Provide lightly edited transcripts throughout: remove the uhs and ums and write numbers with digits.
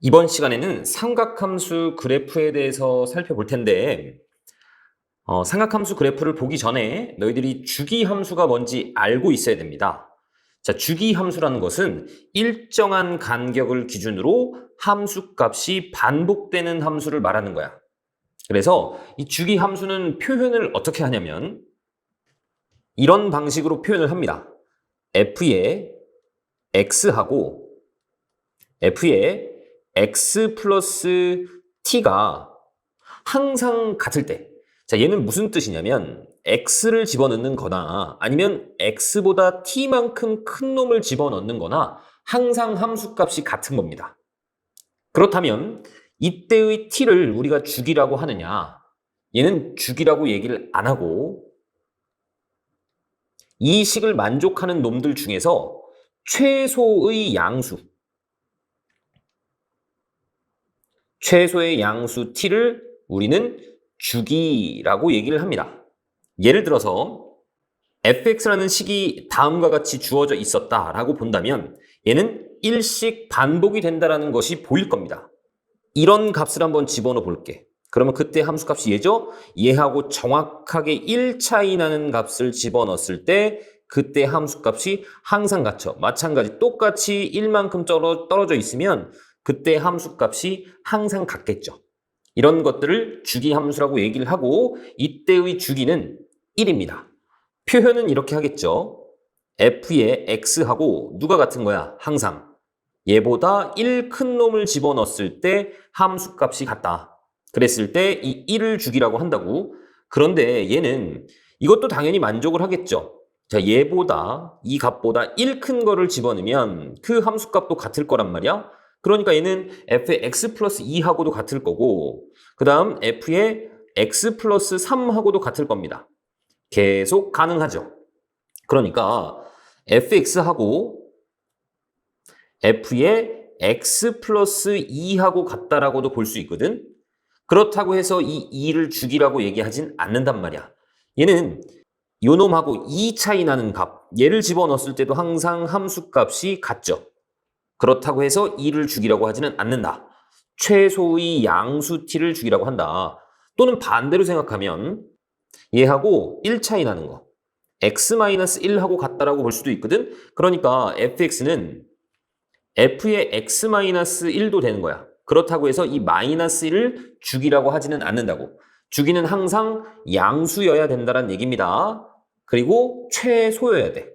이번 시간에는 삼각함수 그래프에 대해서 살펴볼 텐데 삼각함수 그래프를 보기 전에 너희들이 주기함수가 뭔지 알고 있어야 됩니다. 자, 주기함수라는 것은 일정한 간격을 기준으로 함수값이 반복되는 함수를 말하는 거야. 그래서 이 주기함수는 표현을 어떻게 하냐면 이런 방식으로 표현을 합니다. f의 x하고 f의 x 플러스 t가 항상 같을 때, 자, 얘는 무슨 뜻이냐면 x를 집어넣는 거나 아니면 x보다 t만큼 큰 놈을 집어넣는 거나 항상 함수값이 같은 겁니다. 그렇다면 이때의 t를 우리가 주기라고 하느냐? 얘는 주기라고 얘기를 안 하고 이 식을 만족하는 놈들 중에서 최소의 양수 t를 우리는 주기라고 얘기를 합니다. 예를 들어서 fx라는 식이 다음과 같이 주어져 있었다라고 본다면 얘는 일씩 반복이 된다는 것이 보일 겁니다. 이런 값을 한번 집어넣어 볼게. 그러면 그때 함수값이 얘죠? 얘하고 정확하게 1 차이 나는 값을 집어넣었을 때 그때 함수값이 항상 같죠. 마찬가지 똑같이 1만큼 떨어져 있으면 그때 함수값이 항상 같겠죠. 이런 것들을 주기함수라고 얘기를 하고 이때의 주기는 1입니다. 표현은 이렇게 하겠죠. f의 x하고 누가 같은 거야? 항상. 얘보다 1 큰 놈을 집어넣었을 때 함수값이 같다. 그랬을 때 이 1을 주기라고 한다고. 그런데 얘는 이것도 당연히 만족을 하겠죠. 자, 얘보다 이 값보다 1 큰 거를 집어넣으면 그 함수값도 같을 거란 말이야. 그러니까 얘는 f의 x 플러스 2하고도 같을 거고 그 다음 f의 x 플러스 3하고도 같을 겁니다. 계속 가능하죠. 그러니까 fx하고 f의 x 플러스 2하고 같다라고도 볼 수 있거든. 그렇다고 해서 이 2를 주기라고 얘기하진 않는단 말이야. 얘는 요 놈하고 2 차이 나는 값, 얘를 집어넣었을 때도 항상 함수값이 같죠. 그렇다고 해서 2를 주기라고 하지는 않는다. 최소의 양수 t를 주기라고 한다. 또는 반대로 생각하면 얘하고 1 차이 나는 거, x-1하고 같다라고 볼 수도 있거든. 그러니까 fx는 f의 x-1도 되는 거야. 그렇다고 해서 이 -1을 주기라고 하지는 않는다고. 주기는 항상 양수여야 된다는 얘기입니다. 그리고 최소여야 돼.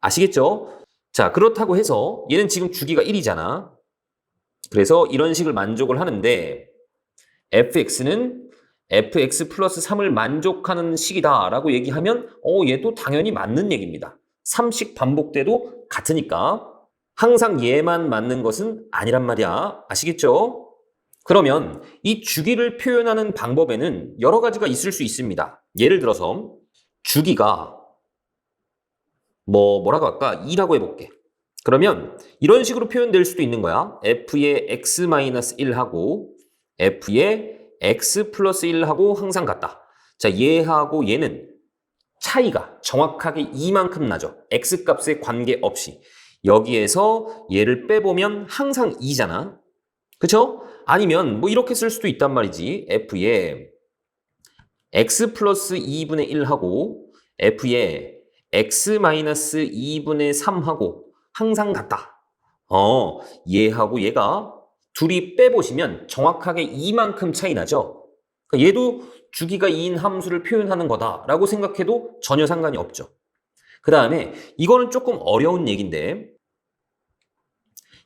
아시겠죠? 자, 그렇다고 해서 얘는 지금 주기가 1이잖아. 그래서 이런 식을 만족을 하는데 fx는 fx 플러스 3을 만족하는 식이다 라고 얘기하면 얘도 당연히 맞는 얘기입니다. 3씩 반복돼도 같으니까 항상 얘만 맞는 것은 아니란 말이야. 아시겠죠? 그러면 이 주기를 표현하는 방법에는 여러 가지가 있을 수 있습니다. 예를 들어서 주기가 뭐라고 할까? 2라고 해볼게. 그러면 이런 식으로 표현될 수도 있는 거야. f의 x-1하고 f의 x 플러스 1하고 항상 같다. 자, 얘하고 얘는 차이가 정확하게 2만큼 나죠. x값에 관계없이. 여기에서 얘를 빼보면 항상 2잖아. 그쵸? 아니면 뭐 이렇게 쓸 수도 있단 말이지. f의 x 플러스 2분의 1하고 f의 x-2분의 3하고 항상 같다. 얘하고 얘가 둘이 빼보시면 정확하게 2만큼 차이 나죠. 그러니까 얘도 주기가 2인 함수를 표현하는 거다라고 생각해도 전혀 상관이 없죠. 그 다음에 이거는 조금 어려운 얘기인데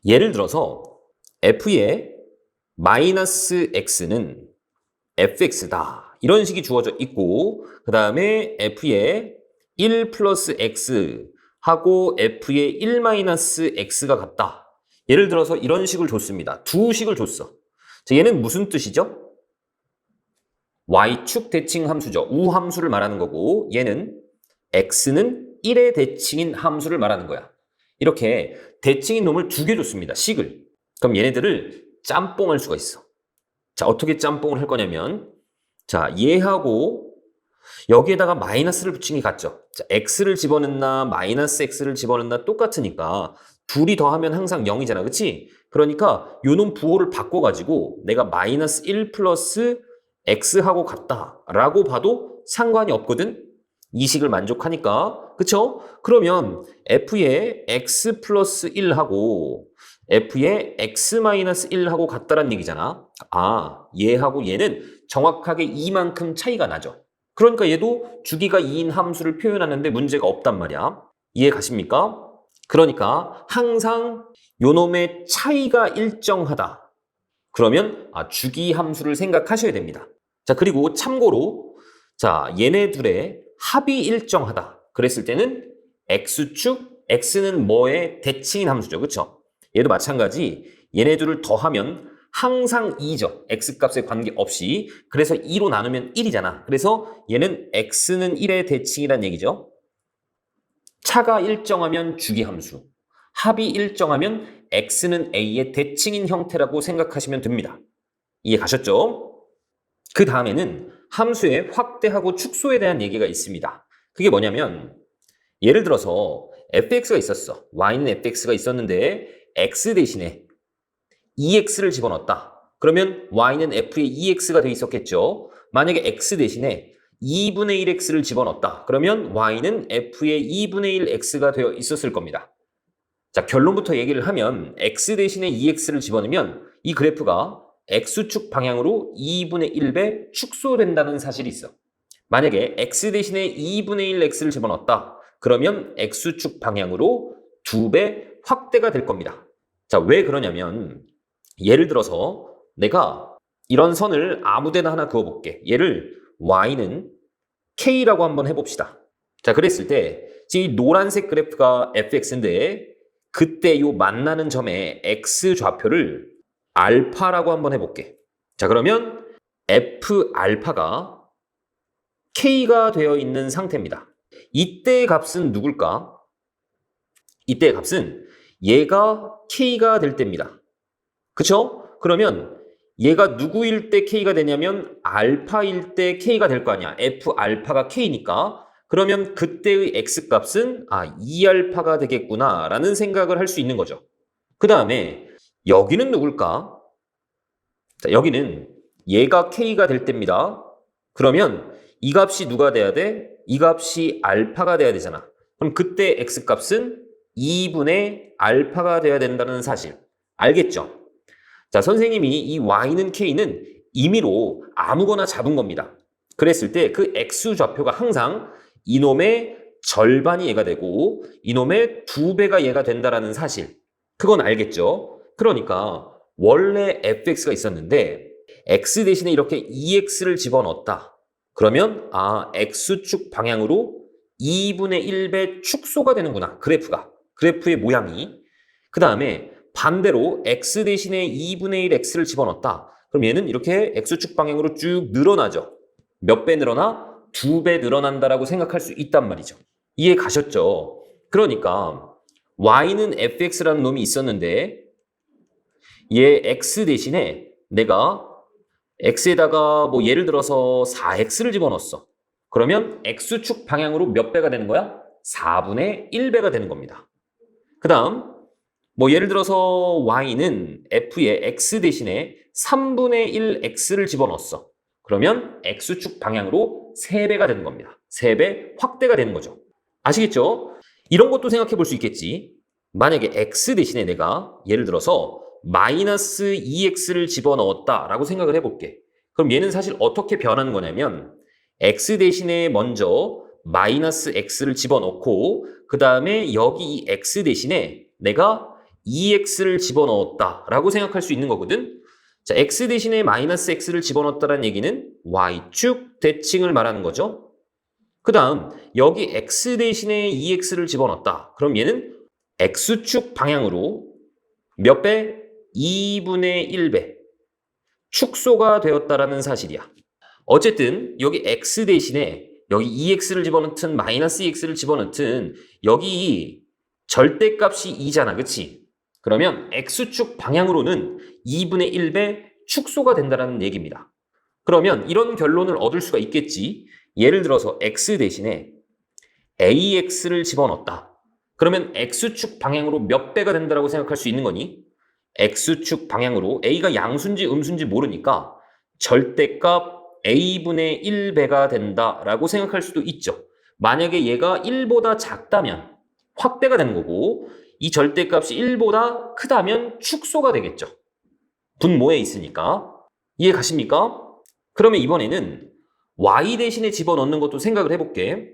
예를 들어서 f의 마이너스 x는 fx다. 이런 식이 주어져 있고 그 다음에 f의 1 플러스 x 하고 f의 1 마이너스 x가 같다. 예를 들어서 이런 식을 줬습니다. 두 식을 줬어. 자, 얘는 무슨 뜻이죠? y축 대칭 함수죠. 우함수를 말하는 거고 얘는 x는 1의 대칭인 함수를 말하는 거야. 이렇게 대칭인 놈을 두 개 줬습니다. 식을. 그럼 얘네들을 짬뽕할 수가 있어. 자, 어떻게 짬뽕을 할 거냐면 자, 얘하고 여기에다가 마이너스를 붙인 게 같죠. 자, x를 집어넣나 마이너스 x를 집어넣나 똑같으니까 둘이 더하면 항상 0이잖아. 그치? 그러니까 요놈 부호를 바꿔가지고 내가 마이너스 1 플러스 x하고 같다라고 봐도 상관이 없거든? 이 식을 만족하니까. 그쵸? 그러면 f의 x 플러스 1하고 f의 x 마이너스 1하고 같다란 얘기잖아. 아, 얘하고 얘는 정확하게 이만큼 차이가 나죠. 그러니까 얘도 주기가 2인 함수를 표현하는데 문제가 없단 말이야. 이해 가십니까? 그러니까 항상 요놈의 차이가 일정하다. 그러면 주기 함수를 생각하셔야 됩니다. 자, 그리고 참고로 자, 얘네 둘의 합이 일정하다. 그랬을 때는 x축, x는 뭐의 대칭인 함수죠. 그쵸? 얘도 마찬가지. 얘네 둘을 더하면 항상 2죠. x값에 관계없이. 그래서 2로 나누면 1이잖아. 그래서 얘는 x는 1의 대칭이란 얘기죠. 차가 일정하면 주기함수, 합이 일정하면 x는 a의 대칭인 형태라고 생각하시면 됩니다. 이해 가셨죠? 그 다음에는 함수의 확대하고 축소에 대한 얘기가 있습니다. 그게 뭐냐면 예를 들어서 fx가 있었어. y는 fx가 있었는데 x 대신에 2x를 집어넣었다. 그러면 y는 f의 2x가 돼 있었겠죠. 만약에 x 대신에 2분의 1x를 집어넣었다. 그러면 y는 f의 2분의 1x가 되어 있었을 겁니다. 자, 결론부터 얘기를 하면 x 대신에 2x를 집어넣으면 이 그래프가 x축 방향으로 2분의 1배 축소된다는 사실이 있어. 만약에 x 대신에 2분의 1x를 집어넣었다. 그러면 x축 방향으로 2배 확대가 될 겁니다. 자, 왜 그러냐면 예를 들어서 내가 이런 선을 아무 데나 하나 그어볼게. 얘를 y는 k라고 한번 해봅시다. 자, 그랬을 때 지금 이 노란색 그래프가 fx인데 그때 요 만나는 점의 x 좌표를 알파라고 한번 해볼게. 자, 그러면 f 알파가 k가 되어 있는 상태입니다. 이때의 값은 누굴까? 이때의 값은 얘가 k가 될 때입니다. 그쵸? 그러면 얘가 누구일 때 k가 되냐면 알파일 때 k가 될 거 아니야. f 알파가 k니까. 그러면 그때의 x 값은 2알파가 되겠구나 라는 생각을 할 수 있는 거죠. 그 다음에 여기는 누굴까? 자, 여기는 얘가 k가 될 때입니다. 그러면 이 값이 누가 돼야 돼? 이 값이 알파가 돼야 되잖아. 그럼 그때 x 값은 2분의 알파가 돼야 된다는 사실. 알겠죠? 자, 선생님이 이 y는 k는 임의로 아무거나 잡은 겁니다. 그랬을 때 그 x 좌표가 항상 이놈의 절반이 얘가 되고 이놈의 2배가 얘가 된다라는 사실. 그건 알겠죠? 그러니까 원래 fx가 있었는데 x 대신에 이렇게 2x를 집어넣었다. 그러면 x축 방향으로 2분의 1배 축소가 되는구나. 그래프의 모양이. 그 다음에 반대로 x 대신에 2분의 1x를 집어넣었다. 그럼 얘는 이렇게 x축 방향으로 쭉 늘어나죠. 몇 배 늘어나? 2배 늘어난다라고 생각할 수 있단 말이죠. 이해 가셨죠? 그러니까 y는 fx라는 놈이 있었는데 얘 x 대신에 내가 x에다가 뭐 예를 들어서 4x를 집어넣었어. 그러면 x축 방향으로 몇 배가 되는 거야? 4분의 1배가 되는 겁니다. 그 다음 뭐 예를 들어서 y는 f의 x 대신에 3분의 1x를 집어넣었어. 그러면 x축 방향으로 3배가 되는 겁니다. 3배 확대가 되는 거죠. 아시겠죠? 이런 것도 생각해 볼 수 있겠지. 만약에 x 대신에 내가 예를 들어서 마이너스 2x를 집어넣었다라고 생각을 해볼게. 그럼 얘는 사실 어떻게 변하는 거냐면 x 대신에 먼저 마이너스 x를 집어넣고 그 다음에 여기 이 x 대신에 내가 2x를 집어넣었다라고 생각할 수 있는 거거든. 자, x 대신에 마이너스 x를 집어넣었다는 얘기는 y축 대칭을 말하는 거죠. 그 다음 여기 x 대신에 2x를 집어넣었다. 그럼 얘는 x축 방향으로 몇 배? 2분의 1배 축소가 되었다라는 사실이야. 어쨌든 여기 x 대신에 여기 2x를 집어넣든 마이너스 2x를 집어넣든 여기 절대값이 2잖아. 그치? 그러면 x축 방향으로는 2분의 1배 축소가 된다는 얘기입니다. 그러면 이런 결론을 얻을 수가 있겠지. 예를 들어서 x 대신에 ax를 집어넣었다. 그러면 x축 방향으로 몇 배가 된다고 생각할 수 있는 거니? x축 방향으로 a가 양수인지 음수인지 모르니까 절대값 a분의 1배가 된다라고 생각할 수도 있죠. 만약에 얘가 1보다 작다면 확대가 되는 거고 이 절대값이 1보다 크다면 축소가 되겠죠. 분모에 있으니까. 이해 가십니까? 그러면 이번에는 y 대신에 집어넣는 것도 생각을 해볼게.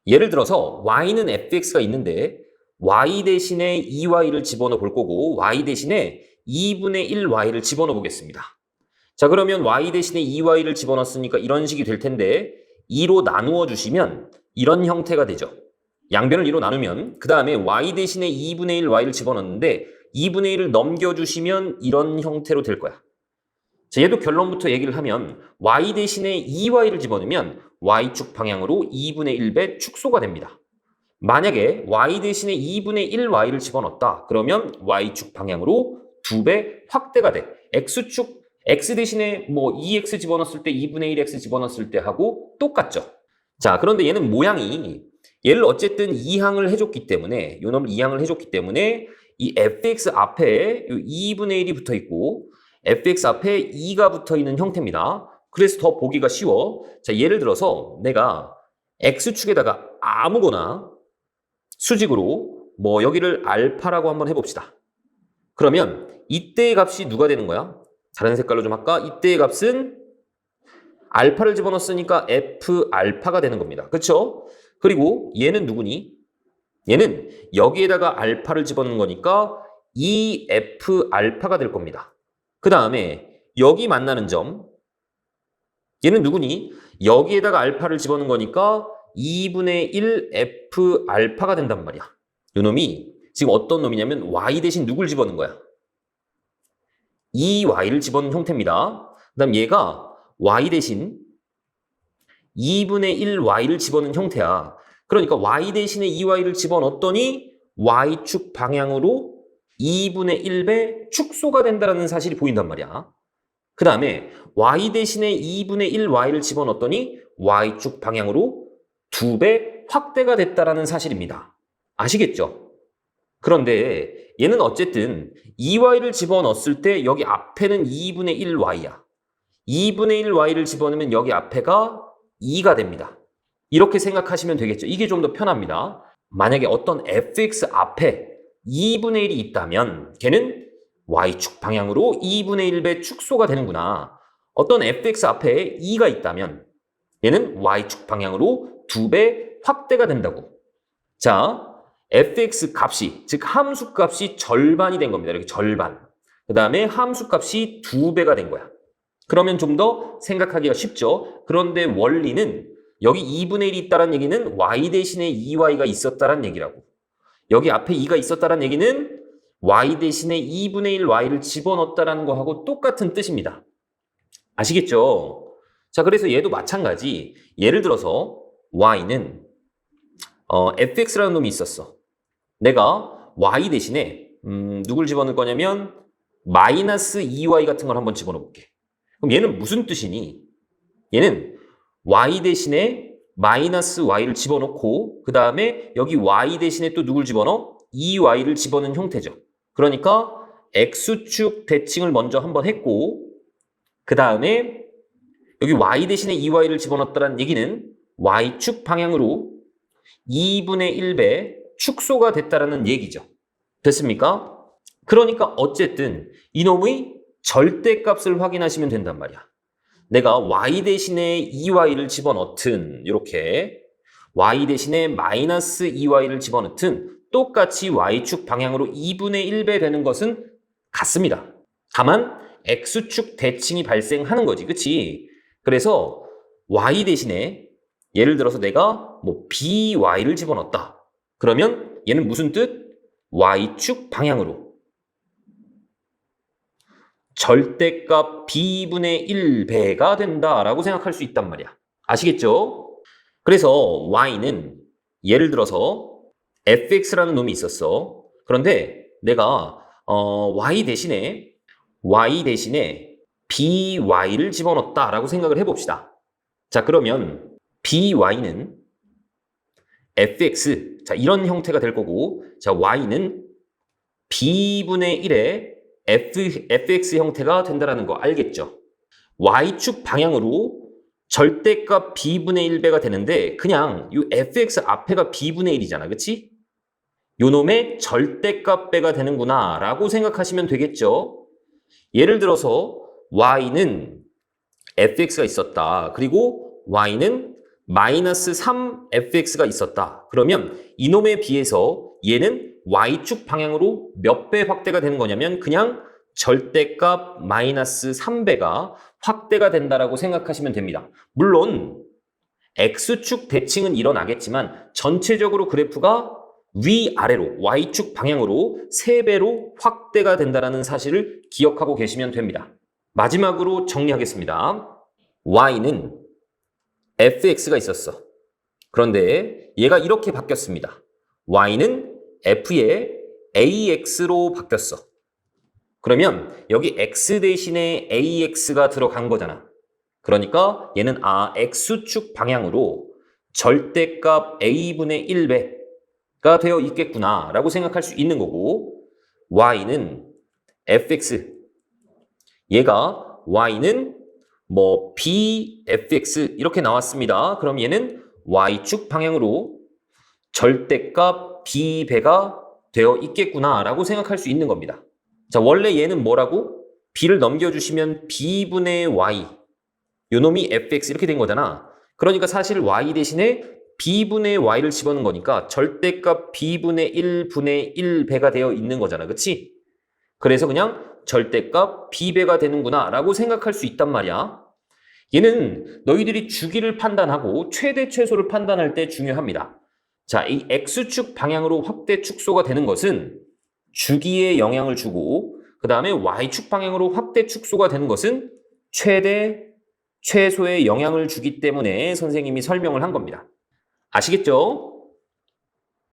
예를 들어서 y는 fx가 있는데 y 대신에 2y를 집어넣어 볼 거고 y 대신에 2분의 1y를 집어넣어 보겠습니다. 자, 그러면 y 대신에 2y를 집어넣었으니까 이런 식이 될 텐데 2로 나누어 주시면 이런 형태가 되죠. 양변을 2로 나누면 그 다음에 y 대신에 2분의 1y를 집어넣는데 2분의 1을 넘겨주시면 이런 형태로 될 거야. 자, 얘도 결론부터 얘기를 하면 y 대신에 2y를 집어넣으면 y축 방향으로 2분의 1배 축소가 됩니다. 만약에 y 대신에 2분의 1y를 집어넣었다. 그러면 y축 방향으로 2배 확대가 돼. x축, x 대신에 뭐 2x 집어넣었을 때 2분의 1x 집어넣었을 때 하고 똑같죠. 자, 그런데 얘는 모양이 얘를 어쨌든 2항을 해줬기 때문에 요 놈을 2항을 해줬기 때문에 이 fx 앞에 2분의 1이 붙어 있고 fx 앞에 2가 붙어 있는 형태입니다. 그래서 더 보기가 쉬워. 자, 예를 들어서 내가 x축에다가 아무거나 수직으로 뭐 여기를 알파라고 한번 해봅시다. 그러면 이때의 값이 누가 되는 거야? 다른 색깔로 좀 할까? 이때의 값은 알파를 집어넣었으니까 f 알파가 되는 겁니다. 그렇죠? 그리고 얘는 누구니? 얘는 여기에다가 알파를 집어넣는 거니까 2f 알파가 될 겁니다. 그 다음에 여기 만나는 점 얘는 누구니? 여기에다가 알파를 집어넣는 거니까 2분의 1f 알파가 된단 말이야. 이 놈이 지금 어떤 놈이냐면 y 대신 누굴 집어넣은 거야? 2y를 집어넣은 형태입니다. 그 다음 얘가 y 대신 2분의 1y를 집어넣은 형태야. 그러니까 y 대신에 2y를 집어넣었더니 y축 방향으로 2분의 1배 축소가 된다는 사실이 보인단 말이야. 그 다음에 y 대신에 2분의 1y를 집어넣었더니 y축 방향으로 2배 확대가 됐다는 사실입니다. 아시겠죠? 그런데 얘는 어쨌든 2y를 집어넣었을 때 여기 앞에는 2분의 1y야. 2분의 1y를 집어넣으면 여기 앞에가 2가 됩니다. 이렇게 생각하시면 되겠죠. 이게 좀 더 편합니다. 만약에 어떤 fx 앞에 2분의 1이 있다면 걔는 y축 방향으로 2분의 1배 축소가 되는구나. 어떤 fx 앞에 2가 있다면 얘는 y축 방향으로 2배 확대가 된다고. 자, fx 값이, 즉 함수 값이 절반이 된 겁니다. 이렇게 절반. 그 다음에 함수 값이 2배가 된 거야. 그러면 좀 더 생각하기가 쉽죠. 그런데 원리는 여기 2분의 1이 있다는 얘기는 y 대신에 2y가 있었다는 얘기라고. 여기 앞에 2가 있었다는 얘기는 y 대신에 2분의 1y를 집어넣었다는 거하고 똑같은 뜻입니다. 아시겠죠? 자, 그래서 얘도 마찬가지. 예를 들어서 y는 fx라는 놈이 있었어. 내가 y 대신에 누굴 집어넣을 거냐면 마이너스 2y 같은 걸 한번 집어넣어 볼게. 그럼 얘는 무슨 뜻이니? 얘는 y 대신에 마이너스 y를 집어넣고 그 다음에 여기 y 대신에 또 누굴 집어넣어? 2y를 집어넣은 형태죠. 그러니까 x축 대칭을 먼저 한번 했고 그 다음에 여기 y 대신에 2y를 집어넣었다는 얘기는 y축 방향으로 2분의 1배 축소가 됐다라는 얘기죠. 됐습니까? 그러니까 어쨌든 이놈의 절대값을 확인하시면 된단 말이야. 내가 y 대신에 2y를 집어넣든 이렇게 y 대신에 마이너스 2y를 집어넣든 똑같이 y축 방향으로 2분의 1배 되는 것은 같습니다. 다만 x축 대칭이 발생하는 거지. 그치? 그래서 y 대신에 예를 들어서 내가 뭐 by를 집어넣었다. 그러면 얘는 무슨 뜻? y축 방향으로 절대값 b분의 1배가 된다라고 생각할 수 있단 말이야. 아시겠죠? 그래서 y는 예를 들어서 fx라는 놈이 있었어. 그런데 내가 y 대신에 by를 집어넣었다라고 생각을 해봅시다. 자, 그러면 by는 fx, 자, 이런 형태가 될 거고, 자, y는 b분의 1에 fx 형태가 된다는 거 알겠죠? y축 방향으로 절대값 b분의 1배가 되는데 그냥 이 fx 앞에가 b분의 1이잖아. 그치? 요 놈의 절대값 배가 되는구나 라고 생각하시면 되겠죠? 예를 들어서 y는 fx가 있었다. 그리고 y는 마이너스 3fx가 있었다. 그러면 이놈에 비해서 얘는 y축 방향으로 몇 배 확대가 되는 거냐면 그냥 절대값 마이너스 3배가 확대가 된다라고 생각하시면 됩니다. 물론 x축 대칭은 일어나겠지만 전체적으로 그래프가 위아래로 y축 방향으로 3배로 확대가 된다는 사실을 기억하고 계시면 됩니다. 마지막으로 정리하겠습니다. y는 fx가 있었어. 그런데 얘가 이렇게 바뀌었습니다. y는 f의 ax로 바뀌었어. 그러면 여기 x 대신에 ax가 들어간 거잖아. 그러니까 얘는 x축 방향으로 절대값 a분의 1배가 되어 있겠구나 라고 생각할 수 있는 거고 y는 fx 얘가 y는 뭐 bfx 이렇게 나왔습니다. 그럼 얘는 y축 방향으로 절대값 b배가 되어 있겠구나 라고 생각할 수 있는 겁니다. 자, 원래 얘는 뭐라고? b를 넘겨주시면 b분의 y 요놈이 fx 이렇게 된 거잖아. 그러니까 사실 y 대신에 b분의 y를 집어넣은 거니까 절대값 b분의 1분의 1배가 되어 있는 거잖아. 그치? 그래서 그냥 절대값 b배가 되는구나 라고 생각할 수 있단 말이야. 얘는 너희들이 주기를 판단하고 최대 최소를 판단할 때 중요합니다. 자, 이 x축 방향으로 확대 축소가 되는 것은 주기에 영향을 주고 그 다음에 y축 방향으로 확대 축소가 되는 것은 최대 최소에 영향을 주기 때문에 선생님이 설명을 한 겁니다. 아시겠죠?